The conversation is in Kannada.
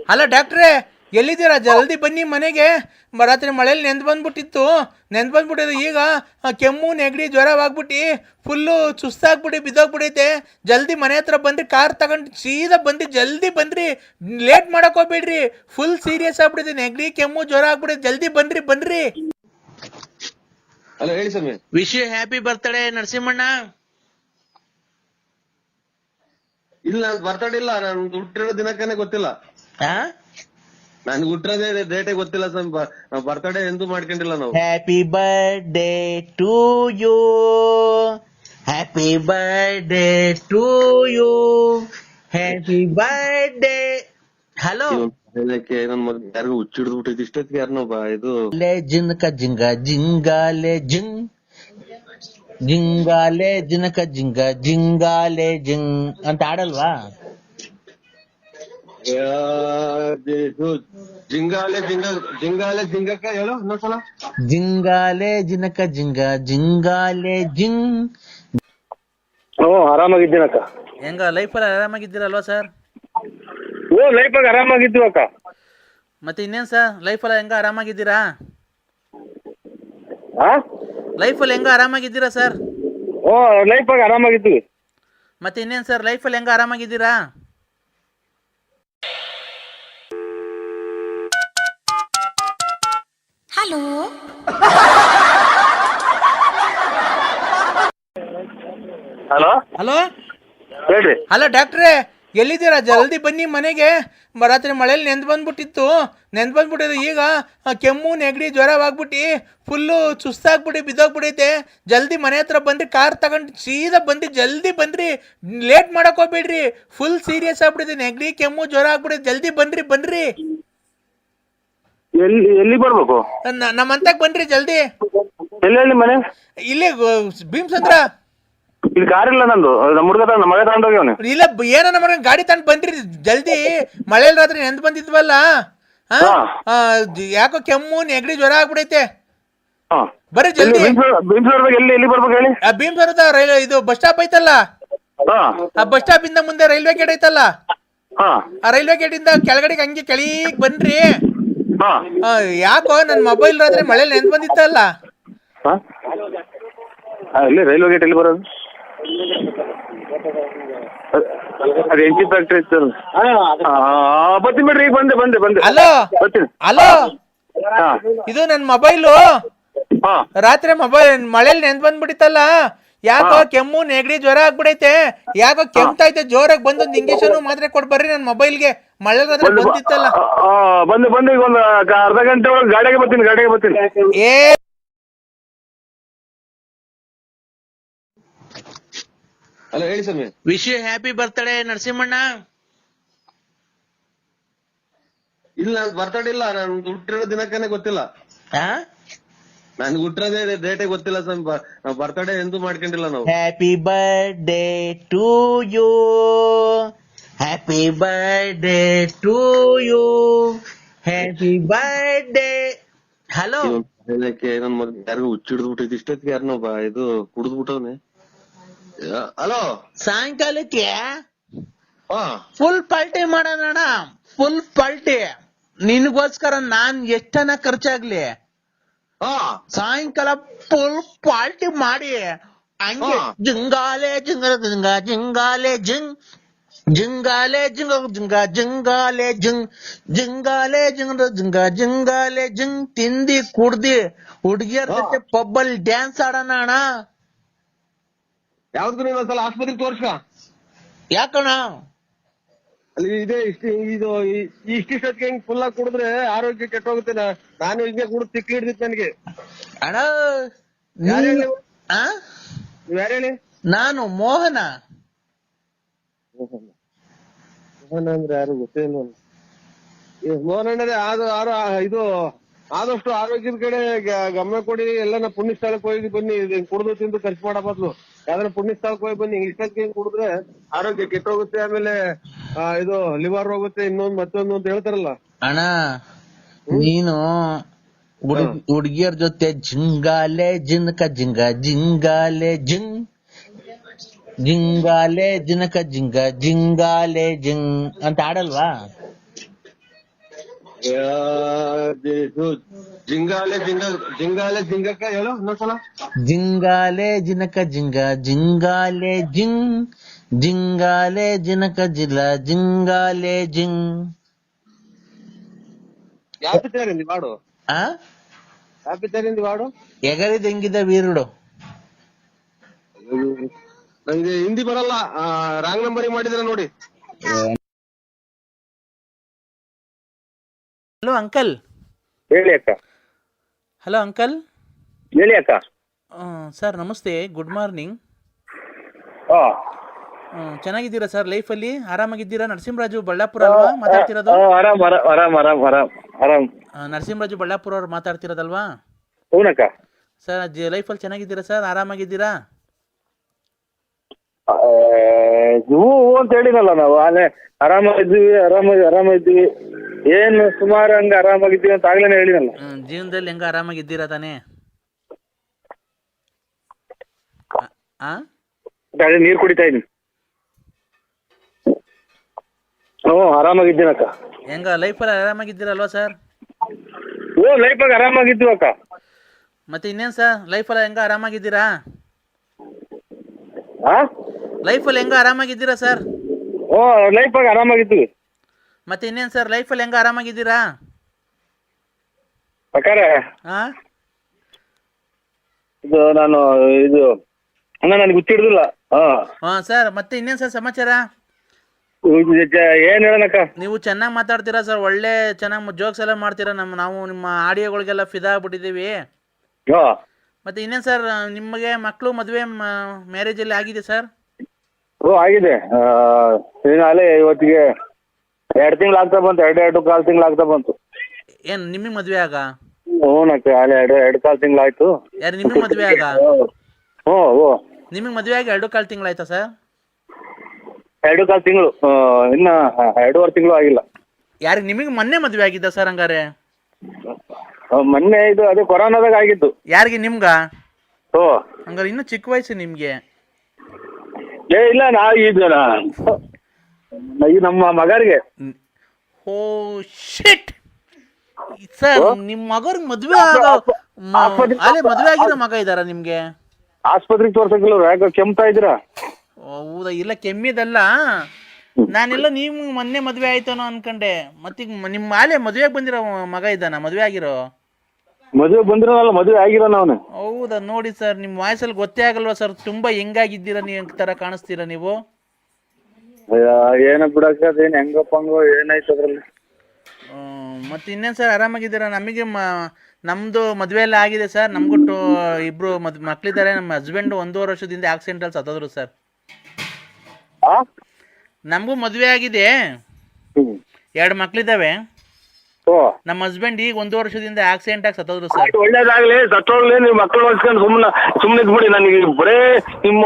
ಹಲೋ ಡಾಕ್ಟ್ರೇ, ಎಲ್ಲಿದ್ದೀರಾ? ಜಲ್ದಿ ಬನ್ನಿ ಮನೆಗೆ. ರಾತ್ರಿ ಮಳೇಲಿ ನೆಂದು ಬಂದ್ಬಿಟ್ಟಿದ್ದು. ಈಗ ಕೆಮ್ಮು ನೆಗಡಿ ಜ್ವರವಾಗ್ಬಿಟ್ಟು ಫುಲ್ಲು ಸುಸ್ತಾಗ್ಬಿಟ್ಟು ಬಿದ್ದೋಗ್ಬಿಟ್ಟೈತೆ. ಜಲ್ದಿ ಮನೆ ಹತ್ರ ಬಂದ್ರಿ, ಕಾರ್ ತಗೊಂಡು ಸೀದಾ ಬಂದು ಜಲ್ದಿ ಬಂದ್ರಿ, ಲೇಟ್ ಮಾಡಕ್ ಹೋಗ್ಬೇಡ್ರಿ. ಫುಲ್ ಸೀರಿಯಸ್ ಆಗ್ಬಿಟ್ಟಿದೆ, ನೆಗಡಿ ಕೆಮ್ಮು ಜ್ವರ ಆಗ್ಬಿಟ್ಟಿದೆ. ಜಲ್ದಿ ಬನ್ರಿ. ಹಲೋ, ಹೇಳಿ ಸ್ವಾಮಿ. ವಿಶ್ ಯು ಹ್ಯಾಪಿ ಬರ್ತ್ಡೇ ನರಸಿಂಹಣ್ಣ. ಇಲ್ಲ, ಬರ್ತಡೇ ಇಲ್ಲ, ನಾನು ಹುಟ್ಟಿರೋ ದಿನಕ್ಕನೇ ಗೊತ್ತಿಲ್ಲ. ನನ್ಗೆ ಹುಟ್ಟಿರೋದೇ ಡೇಟೇ ಗೊತ್ತಿಲ್ಲ ಸ್ವಾಮಿ. ಬರ್ತಡೇ ಎಂದೂ ಮಾಡ್ಕೊಂಡಿಲ್ಲ ನಾವು. Happy birthday to you, happy birthday to you, happy birthday. Hello, ಹೇಳಕ್ಕೆ ನನ್ ಮಗ ಯಾರಿಗೂ ಹುಚ್ಚಿಡ್ದು ಬಿಟ್ಟಿದ್ ಇಷ್ಟೊತ್ತಿಗೆ ಯಾರನ್ನೊಬ್ಬ ಇದು ಲೇ ಜಿನ್ಕ ಜಿಂಗ ಜಿಂಗಾಲೆ ಜಿಂಗ್, ಜಿಂಗಾಲೆ ಜಿನಕ ಜಿಂಗ ಜಿಂಗಾಲೆ ಜಿಂಗ್ ಅಂತ ಆಡಲ್ವಾ? ಜಿಂಗಾಲೆ ಜಿಂಗಕ್ಕ ಹೇಳು ಇನ್ನೊಂದ್ಸಲ. ಜಿಂಗಾಲೆ ಜಿನಕ ಜಿಂಗ ಜಿಂಗಾಲೆ ಜಿಂಗ್. ಆರಾಮಾಗಿದ್ದೀನಕ್ಕ. ಹೆಂಗ ಲೈಫಲ್ಲಿ ಆರಾಮಾಗಿದ್ದೀರಲ್ವಾ ಸರ್? ಲೈಫಾಗ ಆರಾಮಾಗಿದ್ದೀವಿ ಅಕ್ಕ. ಮತ್ತೆ ಇನ್ನೇನ್ ಸರ್, ಲೈಫಲ್ಲಿ ಹೆಂಗ ಆರಾಮಾಗಿದ್ದೀರಾ? ಲೈಫಲ್ಲಿ ಹೆಂಗ ಆರಾಮಾಗಿದ್ದೀರಾ ಸರ್? ಲೈಫಾಗ ಆರಾಮಾಗಿದ್ದೀವಿ. ಮತ್ತೆ ಇನ್ನೇನ್ ಸರ್, ಲೈಫಲ್ಲಿ ಹೆಂಗ ಆರಾಮಾಗಿದ್ದೀರಾ? ಹಲೋ ಹಲೋ ಹಲೋ ಹೇಳ್ರಿ. ಹಲೋ ಡಾಕ್ಟ್ರೇ, ಎಲ್ಲಿದ್ದೀರಾ? ಜಲ್ದಿ ಬನ್ನಿ ಮನೆಗೆ. ರಾತ್ರಿ ಮಳೇಲಿ ನೆಂದು ಬಂದ್ಬಿಟ್ಟಿದ್ದು. ಈಗ ಕೆಮ್ಮು ನೆಗಡಿ ಜ್ವರವಾಗ್ಬಿಟ್ಟು ಫುಲ್ಲು ಸುಸ್ತಾಗ್ಬಿಟ್ಟು ಬಿದ್ದೋಗ್ಬಿಟ್ಟೈತೆ. ಜಲ್ದಿ ಮನೆ ಹತ್ರ ಬಂದ್ರಿ, ಕಾರ್ ತಗೊಂಡು ಸೀದಾ ಬಂದು ಜಲ್ದಿ ಬಂದ್ರಿ, ಲೇಟ್ ಮಾಡಕ್ ಹೋಗ್ಬೇಡ್ರಿ. ಫುಲ್ ಸೀರಿಯಸ್ ಆಗ್ಬಿಟ್ಟಿದೆ, ನೆಗಡಿ ಕೆಮ್ಮು ಜ್ವರ ಆಗ್ಬಿಟ್ಟಿದೆ. ಜಲ್ದಿ ಬನ್ರಿ. ಎಲ್ಲಿ ಬರ್ಬೇಕು? ನಮ್ಮಂತಕ್ ಬನ್ರಿ ಜಲ್ದಿ. ಎಲ್ಲಿ ಮನೆ? ಇಲ್ಲಿ ಭೀಮಸಂದ್ರ. ಇಲ್ಲಿ ಕಾರ್ ಇಲ್ಲ ನಂದು, ನಮ್ಮ ಹುಡುಗ ನಮ್ಮ ಮಗ ತಗೊಂಡೋಗ್ಯವನೆ. ಇಲ್ಲ, ಏನೋ ನಮ್ಮ ಗಾಡಿ ತಂದು ಬಂದ್ರಿ ಜಲ್ದಿ. ಮಳೇಲಿ ರಾತ್ರಿ ನೆಂದು ಬಂದಿದ್ವಲ್ಲ, ಯಾಕೋ ಕೆಮ್ಮು ನೆಗಡಿ ಜ್ವರ ಆಗ್ಬಿಡೈತೆ. ಬರ್ರಿ ಜಲ್ದಿ. ಎಲ್ಲಿ ಬರ್ಬೇಕು ಹೇಳಿ? ಭೀಮಸಂದ್ರದ ರೈಲ್ವೆ ಇದು ಬಸ್ ಸ್ಟಾಪ್ ಐತಲ್ಲ, ಆ ಬಸ್ ಸ್ಟಾಪ್ ಇಂದ ಮುಂದೆ ರೈಲ್ವೆ ಗೇಟ್ ಐತಲ್ಲ, ಆ ರೈಲ್ವೆ ಗೇಟ್ ಇಂದ ಕೆಳಗಡೆಗೆ ಹಂಗೆ ಕೆಳಗ್ ಬನ್ರಿ. ಯಾಕೋ ನನ್ ಮೊಬೈಲ್ ರಾತ್ರಿ ಮಳೇಲಿ ನೆಂದು ಬಂದಿತ್ತಲ್ಲ. ಇಲ್ಲಿ ರೈಲ್ವೆ ಗೇಟ್ ಎಲ್ಲಿ ಬರೋದು? ಅದು ಎಂಜಿ ಫ್ಯಾಕ್ಟ್ರಿ ಇತ್ತು. ಬರ್ತೀನಿ ಬಿಡ್ರಿ, ಈಗ ಬಂದೆ. ಹಲೋ, ಇದು ನನ್ ಮೊಬೈಲು ರಾತ್ರಿ ಮಳೇಲಿ ನೆಂದ್ ಬಂದ್ಬಿಟ್ಟಿತ್ತಲ್ಲ. ಯಾಕೋ ಕೆಮ್ಮು ನೆಗಡಿ ಜ್ವರ ಆಗ್ಬಿಡೈತೆ. ಯಾಕೋ ಕೆಮ್ತೈತೆ ಜೋರಾಗಿ. ಬಂದೊಂದು ಇಂಜೆಕ್ಷನ್ ಮಾತ್ರೆ ಕೊಡ್ ಬರ್ರಿ ನನ್ ಮೊಬೈಲ್ಗೆ. ಮಳೆ ರಾತ್ರಿ ಬಂದಿತ್ತಲ್ಲ. ಬಂದು ಈಗ ಒಂದು ಅರ್ಧ ಗಂಟೆ ಒಳಗೆ ಗಾಡಿಗೆ ಬರ್ತೀನಿ. ಹಲೋ, ಹೇಳಿ ಸ್ವಾಮಿ. ವಿಶ್ ಯು ಹ್ಯಾಪಿ ಬರ್ತ್ಡೇ ನರಸಿಂಹಣ್ಣ. ಇಲ್ಲ, ಬರ್ತಡೇ ಇಲ್ಲ, ನಾನು ಹುಟ್ಟಿರೋ ದಿನಕ್ಕನೇ ಗೊತ್ತಿಲ್ಲ. ನನ್ಗೆ ಹುಟ್ಟಿರೋದೇ ಡೇಟೇ ಗೊತ್ತಿಲ್ಲ ಸ್ವಾಮಿ. ಬರ್ತಡೇ ಎಂದೂ ಮಾಡ್ಕೊಂಡಿಲ್ಲ ನಾವು. Happy birthday to you, happy birthday to you, happy birthday. Hello, ಹೇಳಕ್ಕೆ ನನ್ ಮಗ ಯಾರಿಗೂ ಹುಚ್ಚಿಡ್ದು ಬಿಟ್ಟಿದ್ ಇಷ್ಟೊತ್ತಿಗೆ ಯಾರನ್ನೊಬ್ಬ ಇದು ಕುಡ್ದು ಬಿಟ್ಟವನೆ. ಹಲೋ, ಸಾಯಂಕಾಲಕ್ಕೆ ಫುಲ್ ಪಾರ್ಟಿ ಮಾಡೋಣ. ಫುಲ್ ಪಾರ್ಟಿ ನಿನ್ಗೋಸ್ಕರ. ನಾನ್ ಎಷ್ಟನ ಖರ್ಚಾಗ್ಲಿ ಸಾಯಂಕಾಲ ಫುಲ್ ಪಾರ್ಟಿ ಮಾಡಿ ಹಂಗೆ ಜಿಂಗಾಲೆ ಜಿಂಗ ಜಿಂಗ ಜಿಂಗಾಲೆ ಜಿಂಗ್, ಜಿಂಗಾಲೆ ಜಿಂಗ ಜಿಂಗ ಜಿಂಗಾಲೆ ಜಿಂಗ್, ಜಿಂಗಾಲೆ ಜಿಂಗ ಜಿಂಗ ಜಿಂಗಾಲೆ ಜಿಂಗ್. ತಿಂದಿ ಕುಡ್ದಿ ಹುಡುಗಿಯರ ಜೊತೆ ಪಬ್ಬಲ್ ಡ್ಯಾನ್ಸ್ ಆಡೋಣ ಅಣ್ಣ. ಯಾವ್ದು ನೀವು ಒಂದ್ಸಲ ಆಸ್ಪತ್ರೆಗೆ ತೋರ್ಸ್ಕ. ಯಾಕಣ್ಣ? ಅಲ್ಲಿ ಇದೆ ಇಷ್ಟಿಷ್ಟೊತ್ತಿಗೆ ಹಿಂಗ್ ಫುಲ್ ಆಗಿ ಕುಡಿದ್ರೆ ಆರೋಗ್ಯ ಕೆಟ್ಟೋಗುತ್ತೆ. ನಾನು ಹಿಂಗೆ ಕುಡಿದು ತಿಕ್ಲಿ ಹಿಡ್ದಿತ್ತು ನನಗೆ. ಅಣ್ಣ ನೀವ್ ಯಾರು ಹೇಳಿ? ನಾನು ಮೋಹನ. ಮೋಹನ ಅಂದ್ರೆ ಯಾರು ಗೊತ್ತೇನು? ಮೋಹನ ಅಂದ್ರೆ ಇದು ಆದಷ್ಟು ಆರೋಗ್ಯದ ಕಡೆ ಗಮನ ಕೊಡಿ. ಎಲ್ಲ ಪುಣ್ಯ ಸ್ಥಳಕ್ಕೆ ಹೋಗಿ ಬನ್ನಿ. ಕುಡಿದು ತಿಂದು ಖರ್ಚು ಮಾಡೋ ಬದಲು ಯಾವ್ದಾರ ಪುಣ್ಯ ಸ್ಥಳಕ್ಕೆ ಹೋಗಿ ಬನ್ನಿ. ಇಷ್ಟಕ್ಕೆ ಕುಡಿದ್ರೆ ಆರೋಗ್ಯ ಕೆಟ್ಟೋಗುತ್ತೆ. ಆಮೇಲೆ ಇದು ಲಿವರ್ ಹೋಗುತ್ತೆ, ಇನ್ನೊಂದು ಮತ್ತೊಂದು ಅಂತ ಹೇಳ್ತಾರಲ್ಲ. ಅಣ್ಣ ನೀನು ಹುಡುಗಿಯರ್ ಜೊತೆ ಜಿಂಗಾಲೆ ಜಿನಕ ಜಿಂಗ ಜಿಂಗಾಲೆ ಜಿಂಗ್, ಜಿಂಗಾಲೆ ಜಿನಕ ಜಿಂಗ ಜಿಂಗಾಲೆ ಜಿಂಗ್ ಅಂತ ಆಡಲ್ವಾ? ಇದು ಜಿಂಗಾಲೆ ಜಿಂಗಕ್ಕ ಹೇಳು ಇನ್ನೊಂದ್ಸಲ. ಜಿಂಗಾಲೆ ಜಿನಕ ಜಿಂಗ ಜಿಂಗಾಲೆ ಜಿಂಗ್ ಜಿಂಗಾಲೆ ಜಿನಕ ಜಿಲ ಜಿಂಗಾಲೆ ಜಿಂಗ್. ಯಾವ ಪಿಕ್ಚರ್ ಇಂದು ಹಾಡು? ಆ ಯಾವ ಪಿಕ್ಚರ್ ಇಂದು ಹಾಡು? ಎಗರಿದೆಂಗಿದ ವೀರುಡು. ನಂಗೆ ಹಿಂದಿ ಬರಲ್ಲ, ರಾಂಗ್ ನಂಬರಿಂಗ್ ಮಾಡಿದ್ರೆ ನೋಡಿ. Hello uncle. ಹೇಳಿ ಅಕ್ಕ. Hello uncle. ಹೇಳಿ ಅಕ್ಕ. ಸರ್ ನಮಸ್ತೆ, ಗುಡ್ ಮಾರ್ನಿಂಗ್. ಹಾ ಚೆನ್ನಾಗಿದ್ದೀರಾ ಸರ್? ಲೈಫಲ್ಲಿ ಆರಾಮಾಗಿದ್ದೀರಾ? ನರಸಿಂಹರಾಜು ಬಳ್ಳಾಪುರ ಅಲ್ವಾ ಮಾತಾಡ್ತಿರೋದು? ಆರಾಮ್ ಆರಾಮ್ ಆರಾಮ್ ಆರಾಮ್ ಆರಾಮ್ ಆರಾಮ್. ನರಸಿಂಹರಾಜು ಬಳ್ಳಾಪುರ ಅವ್ರು ಮಾತಾಡ್ತಿರೋದಲ್ವಾ? ಹೂನಕ್ಕ. ಸರ್ ಲೈಫಲ್ಲಿ ಚೆನ್ನಾಗಿದ್ದೀರಾ ಸರ್? ಆರಾಮಾಗಿದ್ದೀರಾ? ಹೂ ಅಂತ ಹೇಳಿನಲ್ಲ ನಾವು ಅಲ್ಲೇ ಆರಾಮಾಗಿದ್ದೀವಿ ಏನು ಸುಮಾರು ಹಂಗ ಆರಾಮಾಗಿದ್ದೀವಿ ಅಂತ ಆಗ್ಲೇನೆ ಹೇಳಿನಲ್ಲ. ಜೀವನದಲ್ಲಿ ಹೆಂಗ ಆರಾಮಾಗಿದ್ದೀರಾ ತಾನೇ? ಅದೇ ನೀರು ಕುಡಿತಾ ಇದ್ದೀನಿ. ಹ್ಞೂ ಆರಾಮಾಗಿದ್ದೀನಕ್ಕ. ಹೆಂಗ ಲೈಫಲ್ಲಿ ಆರಾಮಾಗಿದ್ದೀರಲ್ವಾ ಸರ್? ಓ ಲೈಫಾಗ ಆರಾಮಾಗಿದ್ದೀವಿ ಅಕ್ಕ. ಮತ್ತೆ ಇನ್ನೇನು ಸರ್ ಲೈಫಲ್ಲಿ ಹೆಂಗ ಆರಾಮಾಗಿದ್ದೀರಾ? ಹಾ ಲೈಫಲ್ಲಿ ಹೆಂಗ ಆರಾಮಾಗಿದ್ದೀರಾ ಸರ್? ಓ ಲೈಫಾಗ ಆರಾಮಾಗಿದ್ದೀವಿ. ಮತ್ತೆ ಇನ್ನೇನು ಸರ್ ಲೈಫಲ್ಲಿ ಹೆಂಗ ಆರಾಮಾಗಿದ್ದೀರಾ? ಅಕ್ಕಾರೆ ಇದು ನನಗೆ ಗೊತ್ತಿಡ್ದಿಲ್ಲ. ಹಾಂ ಸರ್, ಮತ್ತೆ ಇನ್ನೇನು ಸರ್ ಸಮಾಚಾರ? ಏನ್ ಹೇಳನಕ್ಕ? ನೀವು ಚೆನ್ನಾಗಿ ಮಾತಾಡ್ತೀರಾ ಸರ್, ಒಳ್ಳೆ ಚೆನ್ನಾಗಿ ಜೋಕ್ಸ್ ಎಲ್ಲ ಮಾಡ್ತೀರಾ. ನಾವು ನಿಮ್ಮ ಆಡಿಯೋಗಳಿಗೆಲ್ಲ ಫಿದಾ ಆಗ್ಬಿಟ್ಟಿದ್ದೀವಿ. ಮತ್ತೆ ಇನ್ನೇನು ಸರ್ ನಿಮಗೆ ಮಕ್ಕಳು ಮದುವೆ ಮ್ಯಾರೇಜಲ್ಲಿ ಆಗಿದೆ ಸರ್? ಓ ಆಗಿದೆ. ಅಲ್ಲೇ ಇವತ್ತಿಗೆ 2 ತಿಂಗಳು ಆಗ್ತಾ ಬಂತು, 2.25 ತಿಂಗಳು ಆಗ್ತಾ ಬಂತು. ಏನು ನಿಮಗೆ ಮದುವೆ ಆಗ? ಹ್ಞೂನಕ್ಕ ಅಲ್ಲೇ 2.25 ತಿಂಗಳು ಆಯ್ತು. ಯಾರು ನಿಮಗೆ ಮದುವೆ ಆಗ? ಹ್ಞೂ ಓ ನಿಮಗೆ ಮದುವೆ ಆಗಿ 2.25 ತಿಂಗಳು ಆಯ್ತಾ ಸರ್? 2.25 ತಿಂಗಳು, ಇನ್ನ 2.5 ತಿಂಗಳು ಆಗಿಲ್ಲ. ಯಾರಿಗೆ ನಿಮಗೆ ಮೊನ್ನೆ ಮದುವೆ ಆಗಿದ್ದ ಸರ್ ಹಂಗಾರೆ? ಮೊನ್ನೆ ಇದು ಅದೇ ಕೊರೋನಾದಾಗ ಆಗಿತ್ತು. ಯಾರಿಗೆ ನಿಮ್ಗ? ಓ ಹಂಗಾರೆ ಇನ್ನೂ ಚಿಕ್ಕ ವಯಸ್ಸು ನಿಮಗೆ. ಇಲ್ಲ ಇದು ನಮ್ಮ ಮಗರಿಗೆ. ಓ ಶಿಟ್ ಸರ್, ನಿಮ್ಮ ಮಗರಿಗೆ ಮದುವೆ ಅಲ್ಲೇ ಮದುವೆ ಆಗಿರೋ ಮಗ ಇದ್ದಾರಾ ನಿಮಗೆ? ಆಸ್ಪತ್ರೆಗೆ ತೋರ್ಸಕ್ಕಿಲ್ಲ, ಯಾಕೆ ಕೆಮ್ತಾ ಇದ್ದೀರಾ? ಹೌದಾ? ಇಲ್ಲ ಕೆಮ್ಮಿದಲ್ಲ, ನಾನೆಲ್ಲ ನೀವು ಮೊನ್ನೆ ಮದುವೆ ಆಯ್ತಾನೋ ಅನ್ಕೊಂಡೆ. ಮತ್ತೀಗ ನಿಮ್ಮ ಆಲೆ ಮದುವೆಗೆ ಬಂದಿರೋ ಮಗ ಇದ್ದಾನ? ಮದುವೆ ಆಗಿರೋ? ಮದುವೆ ಬಂದಿರೋನಲ್ಲ, ಮದುವೆ ಆಗಿರೋ ಅವನು. ಹೌದಾ? ನೋಡಿ ಸರ್, ನಿಮ್ಮ ವಾಯ್ಸಲ್ಲಿ ಗೊತ್ತೇ ಆಗಲ್ವಾ ಸರ್, ತುಂಬ ಹೆಂಗಾಗಿದ್ದೀರಾ ನೀವು ಥರ ಕಾಣಿಸ್ತೀರಾ ನೀವು. ಏನ ಬಿಡಕ್ಕ, ಅದೇನು ಹೆಂಗಪ್ಪಂಗೋ ಏನಾಯ್ತು ಅದ್ರಲ್ಲಿ. ಮತ್ತು ಇನ್ನೇನು ಸರ್ ಆರಾಮಾಗಿದ್ದೀರಾ? ನಮಗೆ ನಮ್ಮದು ಮದುವೆ ಎಲ್ಲ ಆಗಿದೆ ಸರ್. ನಮಗೂ ಇಬ್ಬರು ಮಕ್ಕಳಿದ್ದಾರೆ. ನಮ್ಮ ಹಸ್ಬೆಂಡು 1.5 ವರ್ಷದಿಂದ ಆಕ್ಸಿಡೆಂಟಲ್ಲಿ ಸತ್ತೋದ್ರು ಸರ್. ನಮಗೂ ಮದುವೆ ಆಗಿದೆ, 2 ಮಕ್ಕಳಿದ್ದಾವೆ. ನಮ್ಮ ಹಸ್ಬೆಂಡ್ ಈಗ 1 ವರ್ಷದಿಂದ ಆಕ್ಸಿಡೆಂಟ್ ಆಗಿ ಸತ್ತೋದ್ರು ಸರ್. ಒಳ್ಳೇದಾಗ್ಲಿ, ಸತ್ತೋಗ್ಲಿ. ನೀವು ಮಕ್ಕಳು ಹೊಡ್ಸ್ಕೊಂಡು ಸುಮ್ಮನೆ ಇದ್ಬಿಡಿ. ನನಗೆ ಬರೇ ನಿಮ್ಮ